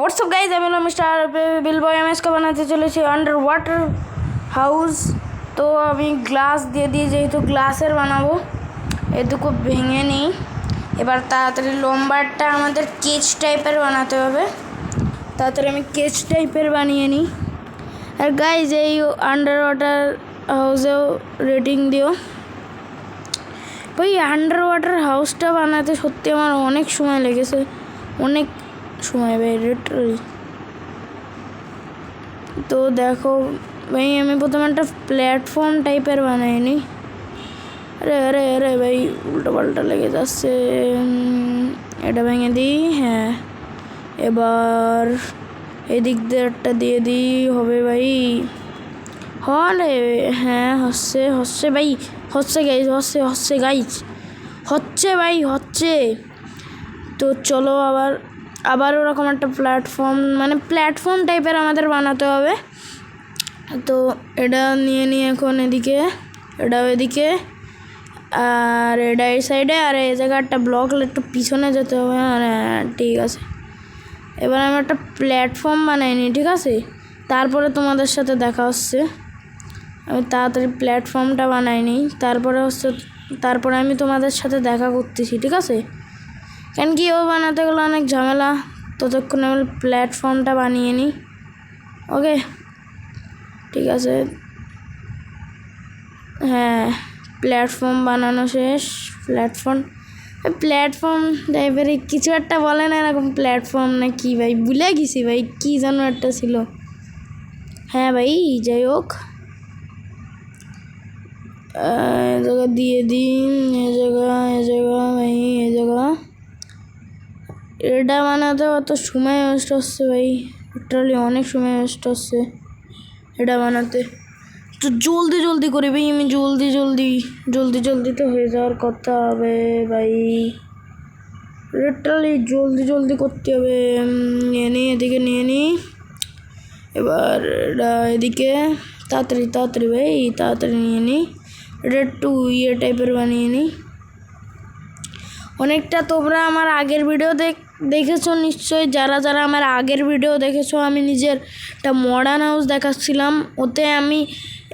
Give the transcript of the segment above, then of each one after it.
WhatsApp guys, আমি হলাম mister বিলবয়। আমি আজকে বানাতে চলেছি আন্ডার ওয়াটার হাউস। তো আমি গ্লাস দিয়ে যেহেতু গ্লাসের বানাবো, এটুকু ভেঙে নিই। এবার তাড়াতাড়ি লম্বারটা আমাদের কেচ টাইপের বানাতে হবে। তাড়াতাড়ি আমি কেচ টাইপের বানিয়ে নিই। আর গাইস, এই আন্ডার ওয়াটার হাউসেও রেটিং দিও ভাই। আন্ডার ওয়াটার হাউসটা বানাতে সত্যি আমার অনেক সময় লেগেছে, অনেক সময় ভাই, লিটারালি। তো দেখো ভাই, আমি প্রথমে একটা প্ল্যাটফর্ম টাইপের বানাইনি। আরে আরে আরে ভাই, উল্টো পাল্টা লেগে যাচ্ছে। এটা ভেঙে দিই। হ্যাঁ, এবার এদিক দিয়ে একটা দিয়ে দিই, হবে ভাই? হলে হ্যাঁ, হচ্ছে ভাই, হচ্ছে গাইজ, হচ্ছে গাইজ, হচ্ছে ভাই, হচ্ছে। তো চলো আবার ওরকম একটা প্ল্যাটফর্ম টাইপের আমাদের বানাতে হবে। তো এটা নিয়ে এখন এদিকে, এটাও এদিকে, আর এটা এই সাইডে, আর এই জায়গায় একটা ব্লক একটু পিছনে যেতে হবে। হ্যাঁ ঠিক আছে। এবার আমি একটা প্ল্যাটফর্ম বানাইনি, ঠিক আছে? তারপরে তোমাদের সাথে দেখা হচ্ছে। আমি তাড়াতাড়ি প্ল্যাটফর্মটা বানাইনি, তারপরে আমি তোমাদের সাথে দেখা করতেছি, ঠিক আছে? কেন কি ও বানাতে গেলে অনেক ঝামেলা, ততক্ষণে আমি প্ল্যাটফর্মটা বানিয়ে নিই। ওকে, ঠিক আছে। হ্যাঁ, প্ল্যাটফর্ম বানানো শেষ। প্ল্যাটফর্ম টাইপের কিছু একটা বলে না, এরকম প্ল্যাটফর্ম না কি ভাই, ভুলে গেছি ভাই, কী যেন একটা ছিল। হ্যাঁ ভাই, যাই হোক, এ জায়গা দিয়ে দিন, এ জায়গা ভাই, এ জায়গা। এটা বানাতে অত সময় ওয়েস্ট হচ্ছে ভাই, লিটারালি অনেক সময় ওয়েস্ট হচ্ছে এটা বানাতে। তো জলদি করে ভাই, আমি জলদি তো হয়ে যাওয়ার কথা হবে ভাই, লিটারালি জলদি করতে হবে। নিয়ে নিই, এদিকে নিয়ে নিই। এবার এটা এদিকে, তাড়াতাড়ি ভাই, তাড়াতাড়ি নিয়ে নিই। এটা একটু ইয়ে টাইপের বানিয়ে নিই। অনেকটা তোমরা আমার আগের ভিডিও দেখেছো নিশ্চয়ই, যারা আমার আগের ভিডিও দেখেছো, আমি নিজের একটা মডার্ন হাউস দেখাচ্ছিলাম। ওতে আমি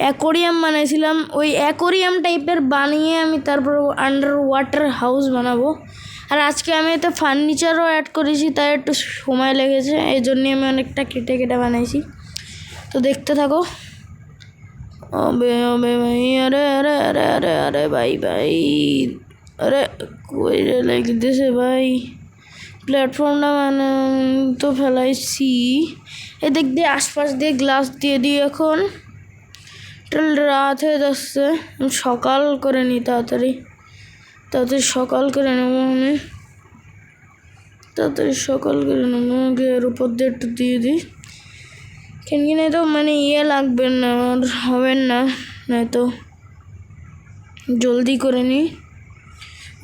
অ্যাকোরিয়াম বানাইছিলাম। ওই অ্যাকোরিয়াম টাইপের বানিয়ে আমি তারপর আন্ডার ওয়াটার হাউস বানাবো। আর আজকে আমি এতে ফার্নিচারও অ্যাড করেছি, তাই একটু সময় লেগেছে, এই জন্যই আমি অনেকটা কেটে বানাইছি। তো দেখতে থাকো। হবে ভাই, আরে আরে আরে আরে আরে ভাই, আরে কই রে লাগতেছে ভাই। প্ল্যাটফর্মটা তো ফেলাইছি, এদিক দিয়ে আশপাশ দিয়ে গ্লাস দিয়ে দিই। এখন রাত হয়ে যাচ্ছে, সকাল করে নিই, তাড়াতাড়ি সকাল করে নেবো আমি, এর উপর দিয়ে একটু দিয়ে দিই। কেন কি নাই তো ইয়ে লাগবে না, আমার হবে না, নয়তো জলদি করে নিই।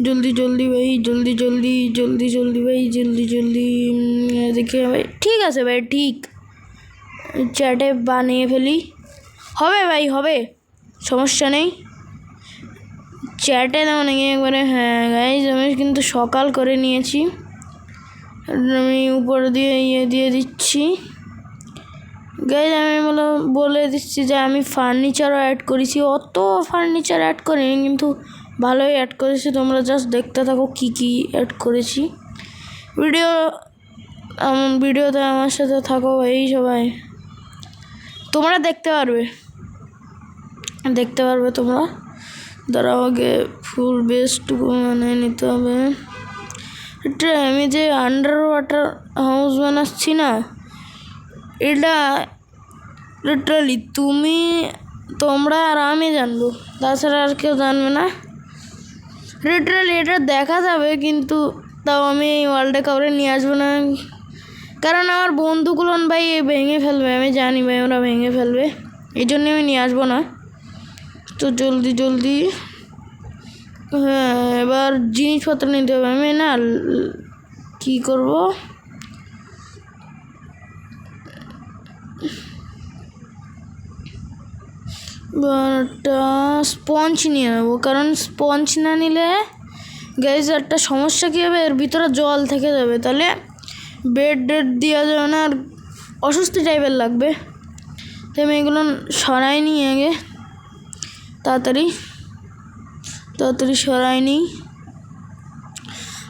জলদি ভাই, জলদি ভাই, জলদি দেখে ভাই। ঠিক আছে ভাই, ঠিক চ্যাটে বানিয়ে ফেলি। হবে ভাই, হবে, সমস্যা নেই। চ্যাটে না একবারে। হ্যাঁ গাইজ, আমি কিন্তু সকাল করে নিয়েছি। আমি উপর দিয়ে ইয়ে দিয়ে দিচ্ছি গাইজ। আমি বলে দিচ্ছি যে আমি ফার্নিচারও অ্যাড করেছি। অত ফার্নিচার অ্যাড করিনি, কিন্তু ভালোই অ্যাড করেছি। তোমরা জাস্ট দেখতে থাকো কী অ্যাড করেছি। ভিডিওতে আমার সাথে থাকো ভাই, সবাই তোমরা দেখতে পারবে তোমরা। দাঁড়াও, আগে ফুল বেসটুকু নিতে হবে। এটা আমি যে আন্ডার ওয়াটার হাউস বানাচ্ছি না, এটা লিটারালি তোমরা আর আমি জানবো, তাছাড়া আর কেউ জানবে না। লিটারালি এটা দেখা যাবে, কিন্তু তাও আমি এই ওয়ার্ল্ডে কাউরে নিয়ে আসবো না, কারণ আমার বন্ধুগুলো ভাই ভেঙে ফেলবে। আমি জানি ভাই ওরা ভেঙে ফেলবে, এই জন্যে আমি নিয়ে আসবো না। তো জলদি হ্যাঁ, এবার জিনিসপত্র নিতে হবে। আমি না কী করবো, একটা স্পঞ্জ নিয়ে নেবো, কারণ স্পঞ্জ না নিলে গাইজ একটা সমস্যা কী হবে, এর ভিতরে জল থেকে যাবে, তাহলে বেড ডেড দেওয়া যাবে না, আর অস্বস্তি টাইপের লাগবে। তো আমি এগুলো সরাই নিই আগে, তাড়াতাড়ি সরাই নিই।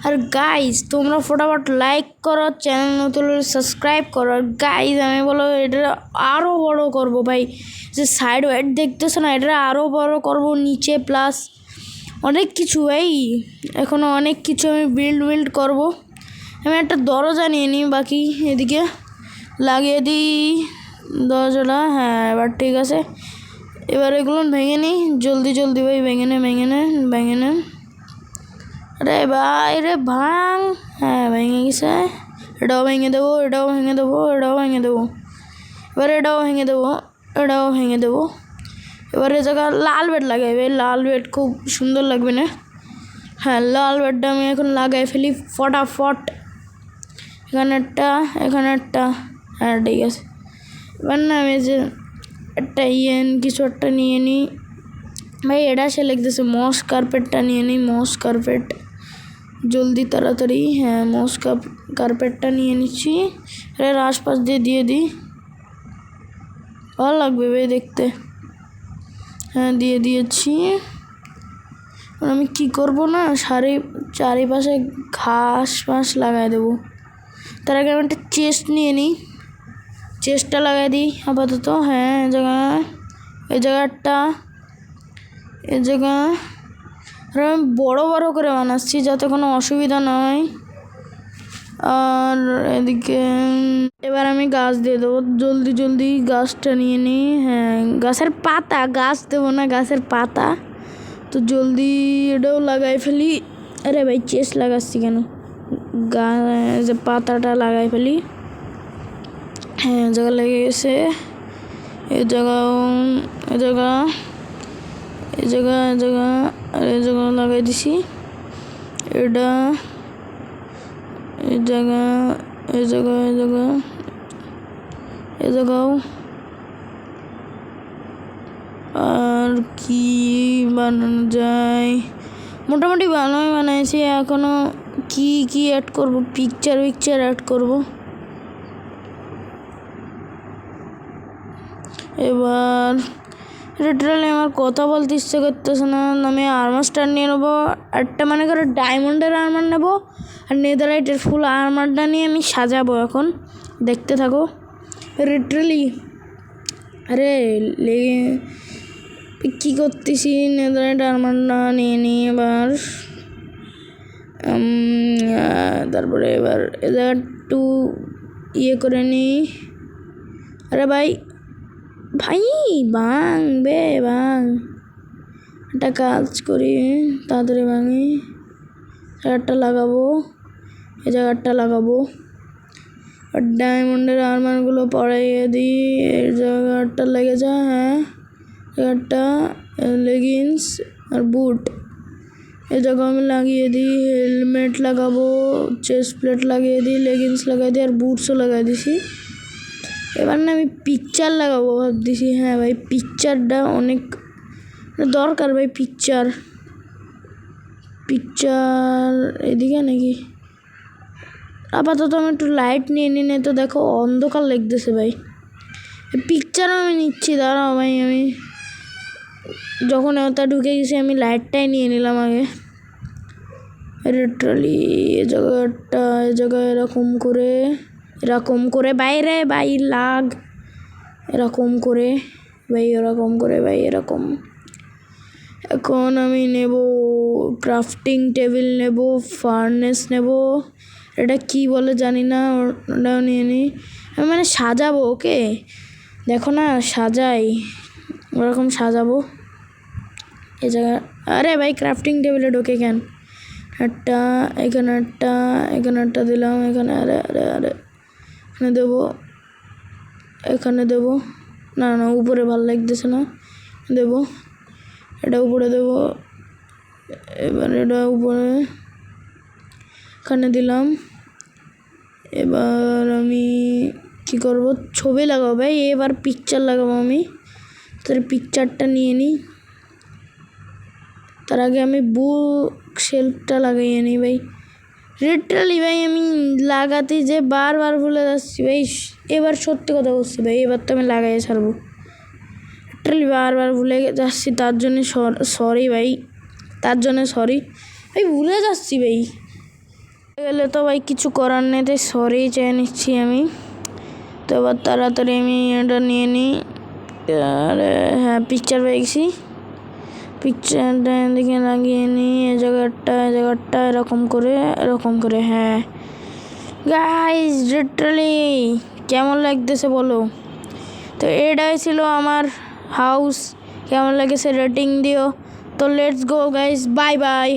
আর গাইজ তোমরা ফটাফট লাইক করো, চ্যানেল নতুন সাবস্ক্রাইব করো। আর গাইজ আমি বলো এটা আরও বড় করব ভাই, যে সাইড ওয়াইড দেখতেছো না, এটা আরও বড় করব, নিচে প্লাস অনেক কিছু ভাই, এখনও অনেক কিছু আমি বিল্ড করব। আমি একটা দরজা নিয়ে নিই, বাকি এদিকে লাগিয়ে দিই দরজাটা। হ্যাঁ এবার ঠিক আছে, এবার এগুলো ভেঙে নিই জলদি ভাই, ভেঙে নে। আরে ভাই রে ভাঙ, হ্যাঁ ভেঙে গেছে। এটাও ভেঙে দেবো। এবার এটাও ভেঙে দেবো। এবার এ জায়গা লাল বেড লাগাইবে, লাল বেড খুব সুন্দর লাগবে না? হ্যাঁ লাল বেডটা আমি এখন লাগাই ফেলি ফটাফট। এখানে একটা, হ্যাঁ ঠিক আছে। এবার না আমি যে একটা কিছু একটা নিয়ে নিই ভাই, এটা সে লিখতেছে মস কার্পেটটা নিয়ে নিই, মস কার্পেট জলদি তাড়াতাড়ি। হ্যাঁ মস কার্পেটটা নিয়ে নিচ্ছি, এর আশপাশ দিয়ে দিই, ভালো লাগবে ভাই দেখতে। হ্যাঁ দিয়ে দিয়েছি। আমি কি করব না, চারিপাশে ঘাস লাগাই দেবো। তার আগে আমি একটা চেস্ট নিয়ে নিই, চেস্টটা লাগাই দিই আপাতত। হ্যাঁ এই জায়গা আর আমি বড় করে বানাচ্ছি যাতে কোনো অসুবিধা না হয়। আর এদিকে এবার আমি গাছ দিয়ে দেবো, জলদি গাছটা নিয়ে নিই। হ্যাঁ গাছের পাতা, গাছ দেবো না, গাছের পাতা। তো জলদি এটাও লাগাই ফেলি। আরে ভাই চেস্ট লাগাচ্ছি কেন, যে পাতাটা লাগাই ফেলি। হ্যাঁ জায়গা লেগে গেছে, এই জায়গা আর এই জায়গা লাগাই দিছি। এটা এই জায়গাও। আর কি বানানো যায়, মোটামুটি ভালোই বানাইছি। এখনো কি অ্যাড করব, পিকচার অ্যাড করব। এবার লিটারালি আমার কথা বলতে ইচ্ছে করতেছে না, আমি আর্মার স্টার নিয়ে নেবো। একটা মানে করে ডায়মন্ডের আর্মার নেবো, আর নেদারলাইটের ফুল আর্মারটা নিয়ে আমি সাজাবো। এখন দেখতে থাকো লিটারালি। আরে কী করতেছি, নেদারলাইট আর্মারটা নিয়ে নিই এবার। তারপরে এবার এ জায়গা একটু করে নিই। আরে ভাই ভাঙ একটা কাজ করি, তাড়াতাড়ি ভাঙি। জায়গাটা লাগাবো, এই জায়গাটা লাগাবো। আর ডায়মন্ডের আর্মারগুলো পরাইয়ে দিই, এই জায়গাটা লেগে যায়। হ্যাঁ জায়গাটা লেগিংস আর বুট এই জায়গা আমি লাগিয়ে দিই। হেলমেট লাগাবো, চেস্ট প্লেট লাগিয়ে দিই, লেগিংস লাগাই দিই, আর বুটসও লাগাই দিছি। এবার না আমি পিকচার লাগাবো ভাবতেছি। হ্যাঁ ভাই পিকচারটা অনেক দরকার ভাই, পিকচার এদিকে নাকি। আপাতত আমি একটু লাইট নিয়ে নিই, তো দেখো অন্ধকার লাগতেছে ভাই। পিকচারও আমি নিচ্ছি, দাঁড়াও ভাই। আমি যখন ওটা ঢুকে গেছি আমি লাইটটাই নিয়ে নিলাম আগে। লিটারালি এই জায়গায় এরকম করে বাইরে লাগ, এরকম করে ভাই এরকম। এখন আমি নেব ক্রাফটিং টেবিল, নেব ফার্নেস, নেব এটা কি বলে জানি না, ওটাও নিয়ে নিই। আমি মানে সাজাবো, ওকে দেখো না সাজাই, ওরকম সাজাবো এই জায়গা। আরে ভাই ক্রাফটিং টেবিলে ঢোকে কেন? এখানে একটা দিলাম, এখানে আরে এখানে দেবো না উপরে ভালো লাগতেছে না, দেবো এটা উপরে দেবো। এবার এটা উপরে এখানে দিলাম। এবার আমি কি করব, ছবি লাগাবো ভাই, এবার পিকচার লাগাবো আমি। তার পিকচারটা নিয়ে নিই, তার আগে আমি বুক শেলফটা লাগিয়ে নিই ভাই। লিটারালি ভাই আমি লাগাতে যে বারবার ভুলে যাচ্ছি ভাই। এবার সত্যি কথা বলছি ভাই, এবার তো আমি লাগাই ছাড়বো। লিটারালি বারবার ভুলে যাচ্ছি, তার জন্য সরি ভাই, তার জন্য সরি ভাই, ভুলে যাচ্ছি ভাই। গেলে তো ভাই কিছু করার নেই, তাই সরি চেয়ে নিচ্ছি আমি। তো এবার তাড়াতাড়ি আমি এটা নিয়ে নিই। আরে হ্যাঁ, পিকচার পেয়েছি, পিকচারটা এদিকে লাগিয়ে নিই, এই জায়গাটা এরকম করে হ্যাঁ। গাইস লিটারালি কেমন লাগতেছে বলো? তো এটাই ছিল আমার হাউস, কেমন লেগেছে রেটিং দিও। তো let's go guys, bye bye.